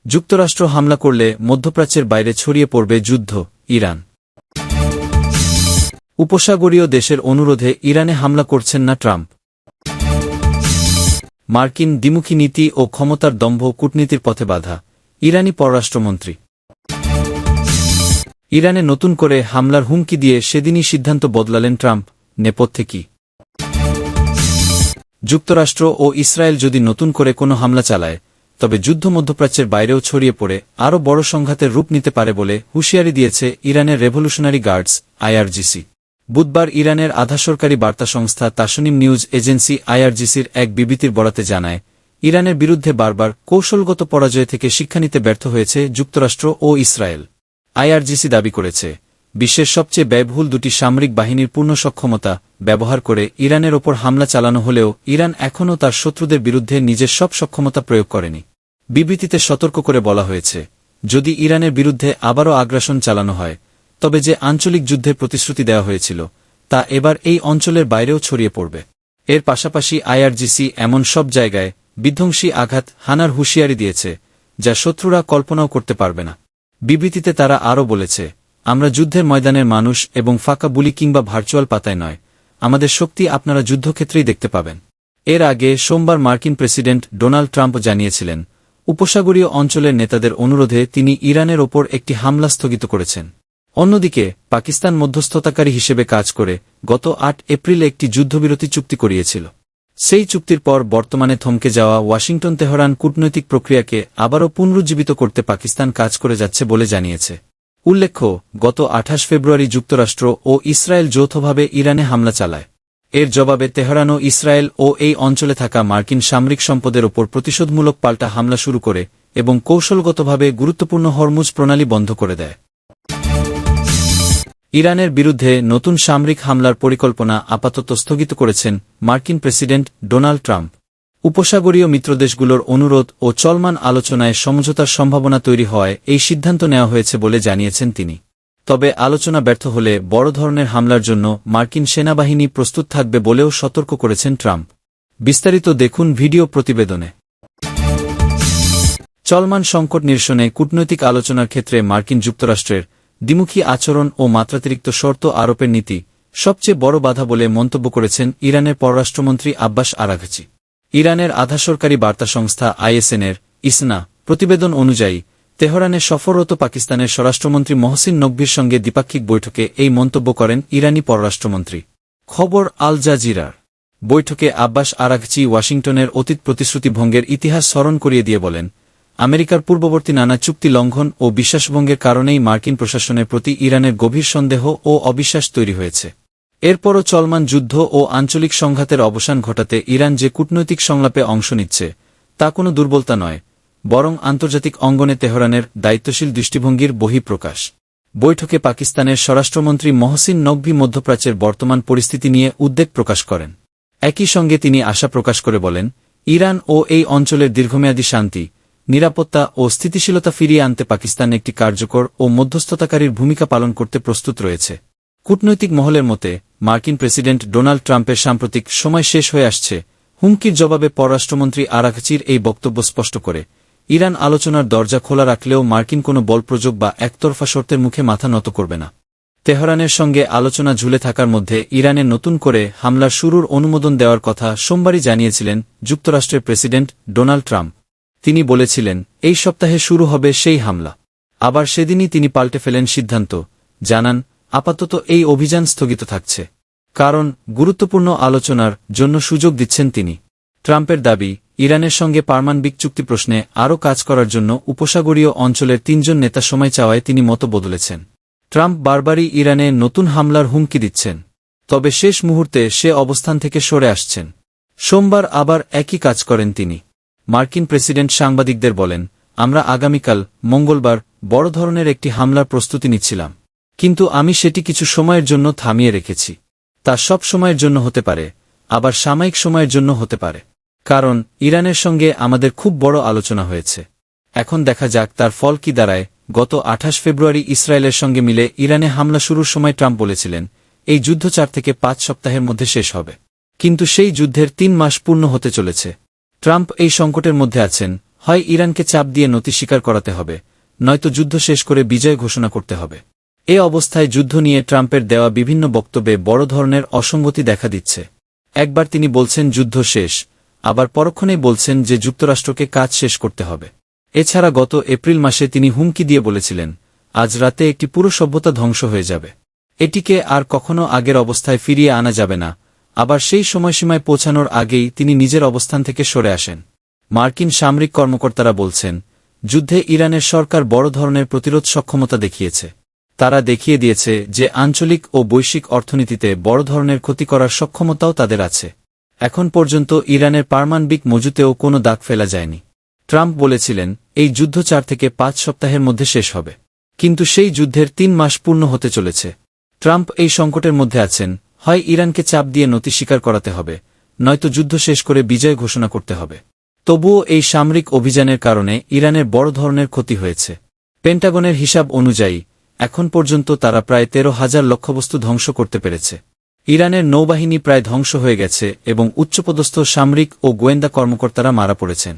যুক্তরাষ্ট্র হামলা করলে মধ্যপ্রাচ্যের বাইরে ছড়িয়ে পড়বে যুদ্ধ, ইরান। উপসাগরীয় দেশের অনুরোধে ইরানে হামলা করছেন না ট্রাম্প। মার্কিন দ্বিমুখী নীতি ও ক্ষমতার দম্ভ কূটনীতির পথে বাধা, ইরানি পররাষ্ট্রমন্ত্রী। ইরানে নতুন করে হামলার হুমকি দিয়ে সেদিনই সিদ্ধান্ত বদলালেন ট্রাম্প, নেপথ্যে কি? যুক্তরাষ্ট্র ও ইসরায়েল যদি নতুন করে কোনো হামলা চালায়, তবে যুদ্ধ মধ্যপ্রাচ্যের বাইরেও ছড়িয়ে পড়ে আরও বড় সংঘাতের রূপ নিতে পারে বলে হুঁশিয়ারি দিয়েছে ইরানের রেভলিউশনারি গার্ডস, আইআরজিসি। বুধবার ইরানের আধাসরকারি বার্তা সংস্থা তাসনিম নিউজ এজেন্সি আইআরজিসির এক বিবৃতির বরাতে জানায়, ইরানের বিরুদ্ধে বারবার কৌশলগত পরাজয় থেকে শিক্ষা নিতে ব্যর্থ হয়েছে যুক্তরাষ্ট্র ও ইসরায়েল। আইআরজিসি দাবি করেছে, বিশ্বের সবচেয়ে ব্যয়বহুল দুটি সামরিক বাহিনীর পূর্ণ সক্ষমতা ব্যবহার করে ইরানের ওপর হামলা চালানো হলেও ইরান এখনও তার শত্রুদের বিরুদ্ধে নিজের সব সক্ষমতা প্রয়োগ করেনি। বিবৃতিতে সতর্ক করে বলা হয়েছে, যদি ইরানের বিরুদ্ধে আবারও আগ্রাসন চালানো হয়, তবে যে আঞ্চলিক যুদ্ধের প্রতিশ্রুতি দেওয়া হয়েছিল তা এবার এই অঞ্চলের বাইরেও ছড়িয়ে পড়বে। এর পাশাপাশি আইআরজিসি এমন সব জায়গায় বিধ্বংসী আঘাত হানার হুঁশিয়ারি দিয়েছে যা শত্রুরা কল্পনাও করতে পারবে না। বিবৃতিতে তারা আরও বলেছে, আমরা যুদ্ধের ময়দানের মানুষ এবং ফাঁকা বুলি কিংবা ভার্চুয়াল পাতায় নয়, আমাদের শক্তি আপনারা যুদ্ধক্ষেত্রেই দেখতে পাবেন। এর আগে সোমবার মার্কিন প্রেসিডেন্ট ডোনাল্ড ট্রাম্প জানিয়েছিলেন, উপসাগরীয় অঞ্চলের নেতাদের অনুরোধে তিনি ইরানের ওপর একটি হামলা স্থগিত করেছেন। অন্যদিকে পাকিস্তান মধ্যস্থতাকারী হিসেবে কাজ করে গত ৮ এপ্রিল একটি যুদ্ধবিরতি চুক্তি করিয়েছিল। সেই চুক্তির পর বর্তমানে থমকে যাওয়া ওয়াশিংটন তেহরান কূটনৈতিক প্রক্রিয়াকে আবারও পুনরুজ্জীবিত করতে পাকিস্তান কাজ করে যাচ্ছে বলে জানিয়েছে। উল্লেখ্য, গত ২৮ ফেব্রুয়ারি যুক্তরাষ্ট্র ও ইসরায়েল যৌথভাবে ইরানে হামলা চালায়। এর জবাবে তেহরানও ইসরায়েল ও এই অঞ্চলে থাকা মার্কিন সামরিক সম্পদের ওপর প্রতিশোধমূলক পাল্টা হামলা শুরু করে এবং কৌশলগতভাবে গুরুত্বপূর্ণ হরমুজ প্রণালী বন্ধ করে দেয়। ইরানের বিরুদ্ধে নতুন সামরিক হামলার পরিকল্পনা আপাতত স্থগিত করেছেন মার্কিন প্রেসিডেন্ট ডোনাল্ড ট্রাম্প। উপসাগরীয় মিত্রদেশগুলোর অনুরোধ ও চলমান আলোচনায় সমঝোতার সম্ভাবনা তৈরি হওয়ায় এই সিদ্ধান্ত নেওয়া হয়েছে বলে জানিয়েছেন তিনি। তবে আলোচনা ব্যর্থ হলে বড় ধরনের হামলার জন্য মার্কিন সেনাবাহিনী প্রস্তুত থাকবে বলেও সতর্ক করেছেন ট্রাম্প। বিস্তারিত দেখুন ভিডিও প্রতিবেদনে। চলমান সংকট নিরসনে কূটনৈতিক আলোচনার ক্ষেত্রে মার্কিন যুক্তরাষ্ট্রের দ্বিমুখী আচরণ ও মাত্রাতিরিক্ত শর্ত আরোপের নীতি সবচেয়ে বড় বাধা বলে মন্তব্য করেছেন ইরানের পররাষ্ট্রমন্ত্রী আব্বাস আরাঘচি। ইরানের আধাসরকারি বার্তা সংস্থা আইএসএনের ইসনা প্রতিবেদন অনুযায়ী তেহরানে সফররত পাকিস্তানের স্বরাষ্ট্রমন্ত্রী মহসিন নকভির সঙ্গে দ্বিপাক্ষিক বৈঠকে এই মন্তব্য করেন ইরানি পররাষ্ট্রমন্ত্রী। খবর আল জাজিরার। বৈঠকে আব্বাস আরাঘচি ওয়াশিংটনের অতীত প্রতিশ্রুতি ভঙ্গের ইতিহাস স্মরণ করিয়ে দিয়ে বলেন, আমেরিকার পূর্ববর্তী নানা চুক্তি লঙ্ঘন ও বিশ্বাসভঙ্গের কারণেই মার্কিন প্রশাসনের প্রতি ইরানের গভীর সন্দেহ ও অবিশ্বাস তৈরি হয়েছে। এরপরও চলমান যুদ্ধ ও আঞ্চলিক সংঘাতের অবসান ঘটাতে ইরান যে কূটনৈতিক সংলাপে অংশ নিচ্ছে তা কোনো দুর্বলতা নয়, বরং আন্তর্জাতিক অঙ্গনে তেহরানের দায়িত্বশীল দৃষ্টিভঙ্গির বহিঃপ্রকাশ। বৈঠকে পাকিস্তানের স্বরাষ্ট্রমন্ত্রী মহসিন নকভি মধ্যপ্রাচ্যের বর্তমান পরিস্থিতি নিয়ে উদ্বেগ প্রকাশ করেন। একই সঙ্গে তিনি আশা প্রকাশ করে বলেন, ইরান ও এই অঞ্চলের দীর্ঘমেয়াদী শান্তি, নিরাপত্তা ও স্থিতিশীলতা ফিরিয়ে আনতে পাকিস্তান একটি কার্যকর ও মধ্যস্থতাকারীর ভূমিকা পালন করতে প্রস্তুত রয়েছে। কূটনৈতিক মহলের মতে, মার্কিন প্রেসিডেন্ট ডোনাল্ড ট্রাম্পের সাম্প্রতিক সময় শেষ হয়ে আসছে হুমকির জবাবে পররাষ্ট্রমন্ত্রী আরাঘচির এই বক্তব্য স্পষ্ট করে, ইরান আলোচনার দরজা খোলা রাখলেও মার্কিন কোনো বলপ্রয়োগ বা একতরফা শর্তের মুখে মাথা নত করবে না। তেহরানের সঙ্গে আলোচনা ঝুলে থাকার মধ্যে ইরানের নতুন করে হামলার শুরুর অনুমোদন দেওয়ার কথা সোমবারই জানিয়েছিলেন যুক্তরাষ্ট্রের প্রেসিডেন্ট ডোনাল্ড ট্রাম্প। তিনি বলেছিলেন, এই সপ্তাহে শুরু হবে সেই হামলা। আবার সেদিনই তিনি পাল্টে ফেলেন সিদ্ধান্ত, জানান, আপাতত এই অভিযান স্থগিত থাকছে, কারণ গুরুত্বপূর্ণ আলোচনার জন্য সুযোগ দিচ্ছেন তিনি। ট্রাম্পের দাবি, ইরানের সঙ্গে পারমাণবিক চুক্তি প্রশ্নে আরও কাজ করার জন্য উপসাগরীয় অঞ্চলের ৩ জন নেতা সময় চাওয়ায় তিনি মত বদলেছেন। ট্রাম্প বারবারই ইরানে নতুন হামলার হুমকি দিচ্ছেন, তবে শেষ মুহূর্তে সে অবস্থান থেকে সরে আসছেন। সোমবার আবার একই কাজ করেন তিনি। মার্কিন প্রেসিডেন্ট সাংবাদিকদের বলেন, আমরা আগামীকাল মঙ্গলবার বড় ধরনের একটি হামলার প্রস্তুতি নিচ্ছিলাম, কিন্তু আমি সেটি কিছু সময়ের জন্য থামিয়ে রেখেছি। তা সব সময়ের জন্য হতে পারে, আবার সাময়িক সময়ের জন্য হতে পারে, কারণ ইরানের সঙ্গে আমাদের খুব বড় আলোচনা হয়েছে। এখন দেখা যাক তার ফল কি দাঁড়ায়। গত ২৮ ফেব্রুয়ারি ইসরায়েলের সঙ্গে মিলে ইরানে হামলা শুরুর সময় ট্রাম্প বলেছিলেন, এই যুদ্ধ ৪ থেকে ৫ সপ্তাহের মধ্যে শেষ হবে। কিন্তু সেই যুদ্ধের ৩ মাস পূর্ণ হতে চলেছে। ট্রাম্প এই সংকটের মধ্যে আছেন, হয় ইরানকে চাপ দিয়ে নতি স্বীকার করাতে হবে, নয়তো যুদ্ধ শেষ করে বিজয় ঘোষণা করতে হবে। এ অবস্থায় যুদ্ধ নিয়ে ট্রাম্পের দেওয়া বিভিন্ন বক্তব্যে বড় ধরনের অসঙ্গতি দেখা দিচ্ছে। একবার তিনি বলছেন যুদ্ধ শেষ, আবার পরক্ষণেই বলছেন যে যুক্তরাষ্ট্রকে কাজ শেষ করতে হবে। এছাড়া গত এপ্রিল মাসে তিনি হুমকি দিয়ে বলেছিলেন, আজ রাতে একটি পুরো সভ্যতা ধ্বংস হয়ে যাবে, এটিকে আর কখনো আগের অবস্থায় ফিরিয়ে আনা যাবে না। আবার সেই সময়সীমায় পৌঁছানোর আগেই তিনি নিজের অবস্থান থেকে সরে আসেন। মার্কিন সামরিক কর্মকর্তারা বলছেন, যুদ্ধে ইরানের সরকার বড় ধরনের প্রতিরোধ সক্ষমতা দেখিয়েছে। তারা দেখিয়ে দিয়েছে যে আঞ্চলিক ও বৈশ্বিক অর্থনীতিতে বড় ধরনের ক্ষতি করার সক্ষমতাও তাদের আছে। এখন পর্যন্ত ইরানের পারমাণবিক মজুতেও কোনো দাগ ফেলা যায়নি। ট্রাম্প বলেছিলেন, এই যুদ্ধ 4 থেকে 5 সপ্তাহের মধ্যে শেষ হবে। কিন্তু সেই যুদ্ধের 3 মাস পূর্ণ হতে চলেছে। ট্রাম্প এই সংকটের মধ্যে আছেন, হয় ইরানকে চাপ দিয়ে নতি স্বীকার করাতে হবে, নয়তো যুদ্ধ শেষ করে বিজয় ঘোষণা করতে হবে। তবুও এই সামরিক অভিযানের কারণে ইরানের বড় ধরনের ক্ষতি হয়েছে। পেন্টাগনের হিসাব অনুযায়ী এখন পর্যন্ত তারা প্রায় 13,000 লক্ষ্যবস্তু ধ্বংস করতে পেরেছে। ইরানের নৌবাহিনী প্রায় ধ্বংস হয়ে গেছে এবং উচ্চপদস্থ সামরিক ও গোয়েন্দা কর্মকর্তারা মারা পড়েছেন।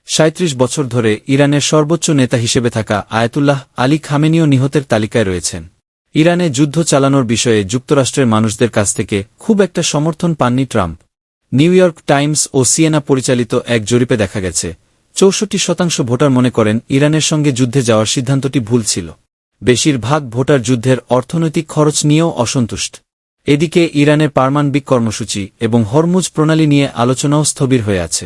37 বছর ধরে ইরানের সর্বোচ্চ নেতা হিসেবে থাকা আয়াতুল্লাহ আলী খামেনিও নিহতের তালিকায় রয়েছেন। ইরানে যুদ্ধ চালানোর বিষয়ে যুক্তরাষ্ট্রের মানুষদের কাছ থেকে খুব একটা সমর্থন পাননি ট্রাম্প। নিউ ইয়র্ক টাইমস ও সিএনএ পরিচালিত এক জরিপে দেখা গেছে, 64% ভোটার মনে করেন ইরানের সঙ্গে যুদ্ধে যাওয়ার সিদ্ধান্তটি ভুল ছিল। বেশিরভাগ ভোটার যুদ্ধের অর্থনৈতিক খরচ নিয়েও অসন্তুষ্ট। এদিকে ইরানের পারমাণবিক কর্মসূচি এবং হরমুজ প্রণালী নিয়ে আলোচনাও স্থবির হয়ে আছে।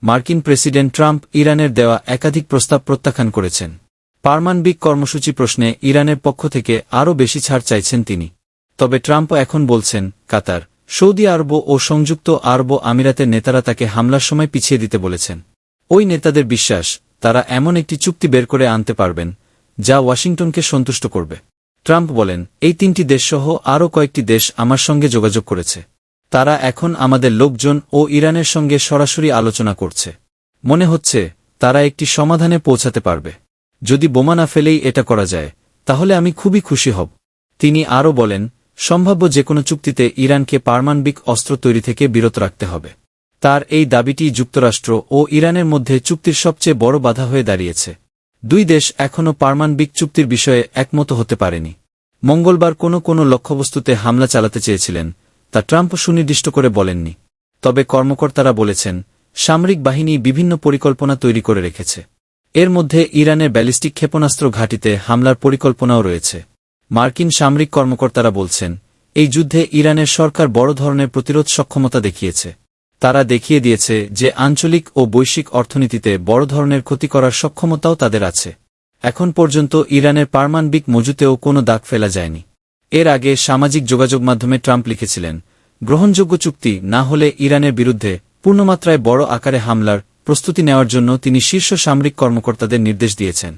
মার্কিন প্রেসিডেন্ট ট্রাম্প ইরানের দেওয়া একাধিক প্রস্তাব প্রত্যাখ্যান করেছেন। পারমাণবিক কর্মসূচি প্রশ্নে ইরানের পক্ষ থেকে আরও বেশি ছাড় চাইছেন তিনি। তবে ট্রাম্প এখন বলছেন, কাতার, সৌদি আরব ও সংযুক্ত আরব আমিরাতের নেতারা তাকে হামলার সময় পিছিয়ে দিতে বলেছেন। ওই নেতাদের বিশ্বাস, তারা এমন একটি চুক্তি বের করে আনতে পারবেন যা ওয়াশিংটনকে সন্তুষ্ট করবে। ট্রাম্প বলেন, এই 3টি দেশসহ আরও কয়েকটি দেশ আমার সঙ্গে যোগাযোগ করেছে। তারা এখন আমাদের লোকজন ও ইরানের সঙ্গে সরাসরি আলোচনা করছে। মনে হচ্ছে তারা একটি সমাধানে পৌঁছাতে পারবে। যদি বোমা না ফেলেই এটা করা যায়, তাহলে আমি খুবই খুশি হব। তিনি আরও বলেন, সম্ভাব্য যেকোনো চুক্তিতে ইরানকে পারমাণবিক অস্ত্র তৈরি থেকে বিরত রাখতে হবে। তার এই দাবিটি যুক্তরাষ্ট্র ও ইরানের মধ্যে চুক্তির সবচেয়ে বড় বাধা হয়ে দাঁড়িয়েছে। দুই দেশ এখনও পারমাণবিক চুক্তির বিষয়ে একমত হতে পারেনি। মঙ্গলবার কোনো লক্ষ্যবস্তুতে হামলা চালাতে চেয়েছিলেন, তা ট্রাম্প সুনির্দিষ্ট করে বলেননি। তবে কর্মকর্তারা বলেছেন, সামরিক বাহিনী বিভিন্ন পরিকল্পনা তৈরি করে রেখেছে। এর মধ্যে ইরানের ব্যালিস্টিক ক্ষেপণাস্ত্র ঘাঁটিতে হামলার পরিকল্পনাও রয়েছে। মার্কিন সামরিক কর্মকর্তারা বলছেন, এই যুদ্ধে ইরানের সরকার বড় ধরনের প্রতিরোধ সক্ষমতা দেখিয়েছে। তারা দেখিয়ে দিয়েছে যে আঞ্চলিক ও বৈশ্বিক অর্থনীতিতে বড় ধরনের ক্ষতি করার সক্ষমতাও তাদের আছে। এখন পর্যন্ত ইরানের পারমাণবিক মজুতেও কোনো দাগ ফেলা যায়নি। এর আগে সামাজিক যোগাযোগ মাধ্যমে ট্রাম্প লিখেছিলেন, গ্রহণযোগ্য চুক্তি না হলে ইরানের বিরুদ্ধে পূর্ণমাত্রায় বড় আকারে হামলার প্রস্তুতি নেওয়ার জন্য তিনি শীর্ষ সামরিক কর্মকর্তাদের নির্দেশ দিয়েছেন।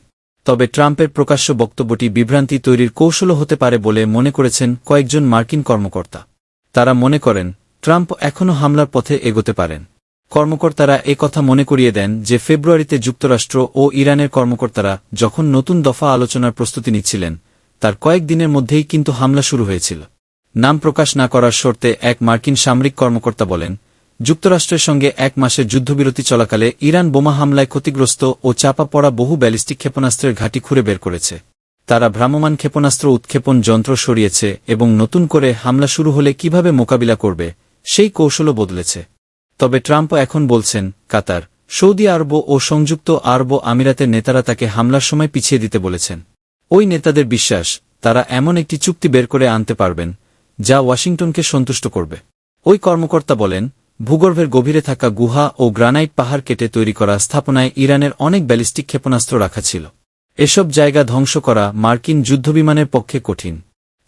তবে ট্রাম্পের প্রকাশ্য বক্তব্যটি বিভ্রান্তি তৈরির কৌশলও হতে পারে বলে মনে করেছেন কয়েকজন মার্কিন কর্মকর্তা। তারা মনে করেন, ট্রাম্প এখনও হামলার পথে এগোতে পারেন। কর্মকর্তারা কথা মনে করিয়ে দেন যে ফেব্রুয়ারিতে যুক্তরাষ্ট্র ও ইরানের কর্মকর্তারা যখন নতুন দফা আলোচনার প্রস্তুতি নিচ্ছিলেন, তার কয়েকদিনের মধ্যেই কিন্তু হামলা শুরু হয়েছিল। নাম প্রকাশ না করার শর্তে এক মার্কিন সামরিক কর্মকর্তা বলেন, যুক্তরাষ্ট্রের সঙ্গে 1 মাসের যুদ্ধবিরতি চলাকালে ইরান বোমা হামলায় ক্ষতিগ্রস্ত ও চাপা পড়া বহু ব্যালিস্টিক ক্ষেপণাস্ত্রের ঘাঁটি খুঁড়ে বের করেছে। তারা ভ্রাম্যমাণ ক্ষেপণাস্ত্র উৎক্ষেপণ যন্ত্র সরিয়েছে এবং নতুন করে হামলা শুরু হলে কিভাবে মোকাবিলা করবে সেই কৌশলও বদলেছে। তবে ট্রাম্প এখন বলছেন, কাতার, সৌদি আরব ও সংযুক্ত আরব আমিরাতের নেতারা তাকে হামলার সময় পিছিয়ে দিতে বলেছেন। ওই নেতাদের বিশ্বাস, তারা এমন একটি চুক্তি বের করে আনতে পারবেন যা ওয়াশিংটনকে সন্তুষ্ট করবে। ওই কর্মকর্তা বলেন, ভূগর্ভের গভীরে থাকা গুহা ও গ্রানাইট পাহাড় কেটে তৈরি করা স্থাপনায় ইরানের অনেক ব্যালিস্টিক ক্ষেপণাস্ত্র রাখা ছিল। এসব জায়গা ধ্বংস করা মার্কিন যুদ্ধবিমানের পক্ষে কঠিন।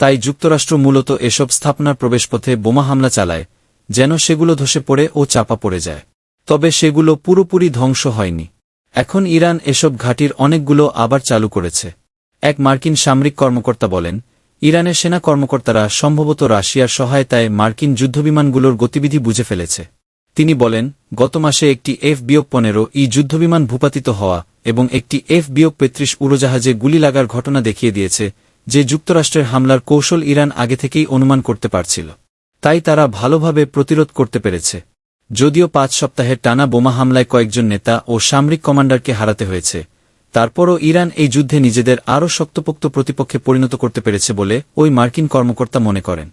তাই যুক্তরাষ্ট্র মূলত এসব স্থাপনার প্রবেশপথে বোমা হামলা চালায়, যেন সেগুলো ধসে পড়ে ও চাপা পড়ে যায়। তবে সেগুলো পুরোপুরি ধ্বংস হয়নি। এখন ইরান এসব ঘাঁটির অনেকগুলো আবার চালু করেছে। এক মার্কিন সামরিক কর্মকর্তা বলেন, ইরানের সেনা কর্মকর্তারা সম্ভবত রাশিয়ার সহায়তায় মার্কিন যুদ্ধবিমানগুলোর গতিবিধি বুঝে ফেলেছে। তিনি বলেন, গত মাসে একটি F-15 যুদ্ধবিমান ভূপাতিত হওয়া এবং একটি F-35 উড়োজাহাজে গুলি লাগার ঘটনা দেখিয়ে দিয়েছে যে যুক্তরাষ্ট্রের হামলার কৌশল ইরান আগে থেকেই অনুমান করতে পারছিল। তাই তারা ভালোভাবে প্রতিরোধ করতে পেরেছে। যদিও 5 সপ্তাহের টানা বোমা হামলায় কয়েকজন নেতা ও সামরিক কমান্ডারকে হারাতে হয়েছে, তারপরও ইরান এই যুদ্ধে নিজেদের আরও শক্তপোক্ত প্রতিপক্ষে পরিণত করতে পেরেছে বলে ওই মার্কিন কর্মকর্তা মনে করেন।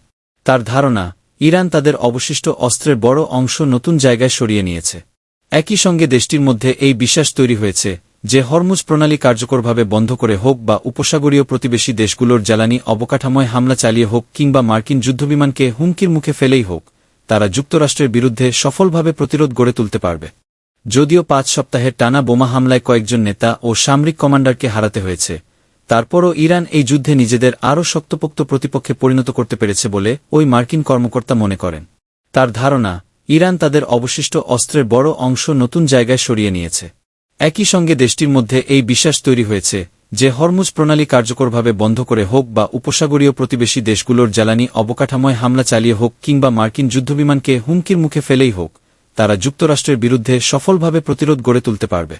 তার ধারণা, ইরান তাদের অবশিষ্ট অস্ত্রের বড় অংশ নতুন জায়গায় সরিয়ে নিয়েছে। একই সঙ্গে দেশটির মধ্যে এই বিশ্বাস তৈরি হয়েছে যে হরমুজ প্রণালী কার্যকরভাবে বন্ধ করে হোক বা উপসাগরীয় প্রতিবেশী দেশগুলোর জ্বালানি অবকাঠামোয় হামলা চালিয়ে হোক কিংবা মার্কিন যুদ্ধবিমানকে হুমকির মুখে ফেলেই হোক, তারা যুক্তরাষ্ট্রের বিরুদ্ধে সফলভাবে প্রতিরোধ গড়ে তুলতে পারবে। যদিও 5 সপ্তাহের টানা বোমা হামলায় কয়েকজন নেতা ও সামরিক কমান্ডারকে হারাতে হয়েছে, তারপরও ইরান এই যুদ্ধে নিজেদের আরও শক্তপোক্ত প্রতিপক্ষে পরিণত করতে পেরেছে বলে ওই মার্কিন কর্মকর্তা মনে করেন। তার ধারণা, ইরান তাদের অবশিষ্ট অস্ত্রের বড় অংশ নতুন জায়গায় সরিয়ে নিয়েছে। একই সঙ্গে দেশটির মধ্যে এই বিশ্বাস তৈরি হয়েছে যে হরমুজ প্রণালী কার্যকরভাবে বন্ধ করে হোক বা উপসাগরীয় প্রতিবেশী দেশগুলোর জ্বালানি অবকাঠামোয় হামলা চালিয়ে হোক কিংবা মার্কিন যুদ্ধবিমানকে হুমকির মুখে ফেলেই হোক, তারা যুক্তরাষ্ট্রের বিরুদ্ধে সফলভাবে প্রতিরোধ গড়ে তুলতে পারবে।